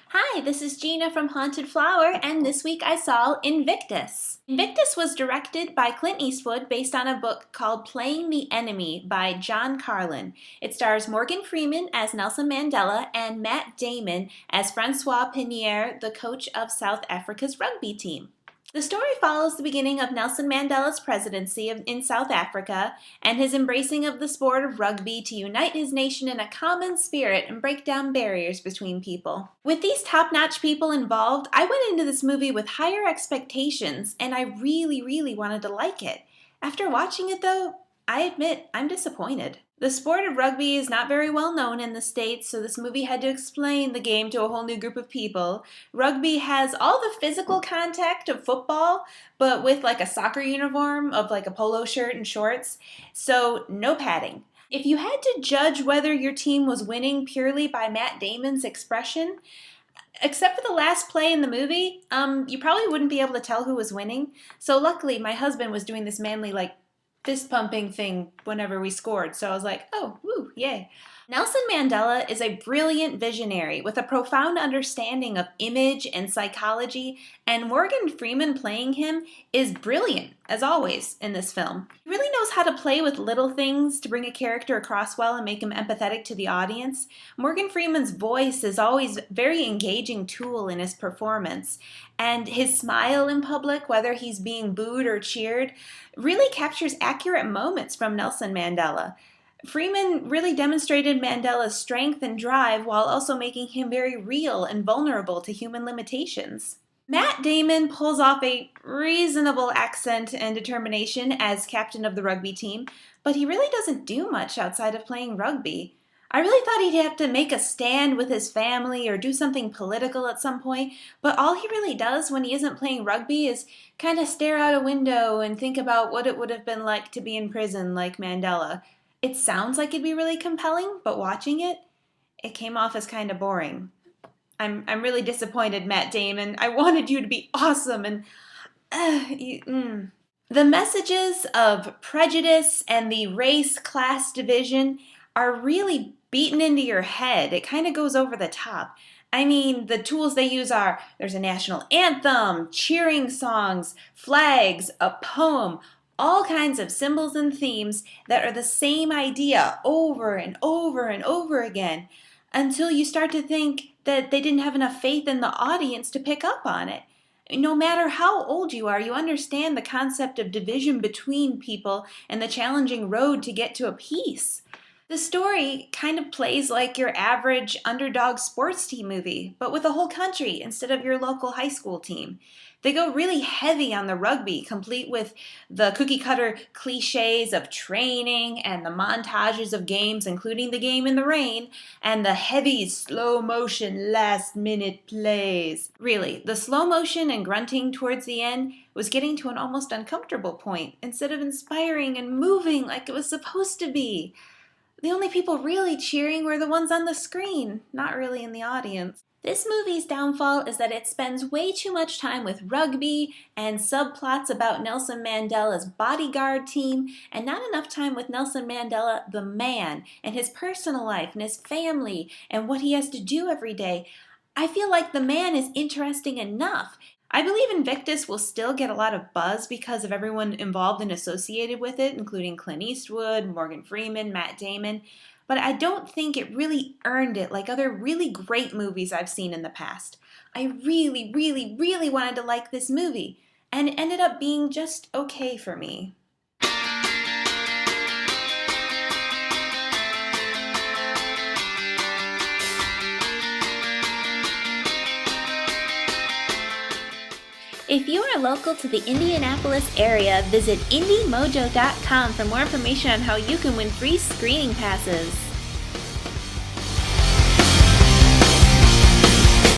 Hi, this is Gina from Haunted Flower, and this week I saw Invictus. Invictus was directed by Clint Eastwood based on a book called Playing the Enemy by John Carlin. It stars Morgan Freeman as Nelson Mandela and Matt Damon as Francois Pinier, the coach of South Africa's rugby team. The story follows the beginning of Nelson Mandela's presidency in South Africa and his embracing of the sport of rugby to unite his nation in a common spirit and break down barriers between people. With these top-notch people involved, I went into this movie with higher expectations, and I really wanted to like it. After watching it though, I admit I'm disappointed. The sport of rugby is not very well known in the States, so this movie had to explain the game to a whole new group of people. Rugby has all the physical contact of football, but with like a soccer uniform of like a polo shirt and shorts, so no padding. If you had to judge whether your team was winning purely by Matt Damon's expression, except for the last play in the movie, you probably wouldn't be able to tell who was winning. So luckily, my husband was doing this manly fist pumping thing whenever we scored, so I was like, oh, woo, yay. Nelson Mandela is a brilliant visionary with a profound understanding of image and psychology, and Morgan Freeman playing him is brilliant, as always, in this film. He really knows how to play with little things to bring a character across well and make him empathetic to the audience. Morgan Freeman's voice is always a very engaging tool in his performance, and his smile in public, whether he's being booed or cheered, really captures accurate moments from Nelson Mandela. Freeman really demonstrated Mandela's strength and drive while also making him very real and vulnerable to human limitations. Matt Damon pulls off a reasonable accent and determination as captain of the rugby team, but he really doesn't do much outside of playing rugby. I really thought he'd have to make a stand with his family or do something political at some point, but all he really does when he isn't playing rugby is kind of stare out a window and think about what it would have been like to be in prison like Mandela. It sounds like it'd be really compelling, but watching it, it came off as kind of boring. I'm really disappointed, Matt Damon. I wanted you to be awesome, and The messages of prejudice and the race-class division are really beaten into your head. It kind of goes over the top. I mean, the tools they use are, there's a national anthem, cheering songs, flags, a poem, all kinds of symbols and themes that are the same idea over and over and over again until you start to think that they didn't have enough faith in the audience to pick up on it. No matter how old you are, you understand the concept of division between people and the challenging road to get to a peace. The story kind of plays like your average underdog sports team movie, but with a whole country instead of your local high school team. They go really heavy on the rugby, complete with the cookie-cutter cliches of training and the montages of games, including the game in the rain, and the heavy, slow-motion, last-minute plays. Really, the slow motion and grunting towards the end was getting to an almost uncomfortable point, instead of inspiring and moving like it was supposed to be. The only people really cheering were the ones on the screen, not really in the audience. This movie's downfall is that it spends way too much time with rugby and subplots about Nelson Mandela's bodyguard team and not enough time with Nelson Mandela, the man, and his personal life and his family and what he has to do every day. I feel like the man is interesting enough. I believe Invictus will still get a lot of buzz because of everyone involved and associated with it, including Clint Eastwood, Morgan Freeman, Matt Damon, but I don't think it really earned it like other really great movies I've seen in the past. I really wanted to like this movie, and it ended up being just okay for me. If you are local to the Indianapolis area, visit IndieMojo.com for more information on how you can win free screening passes.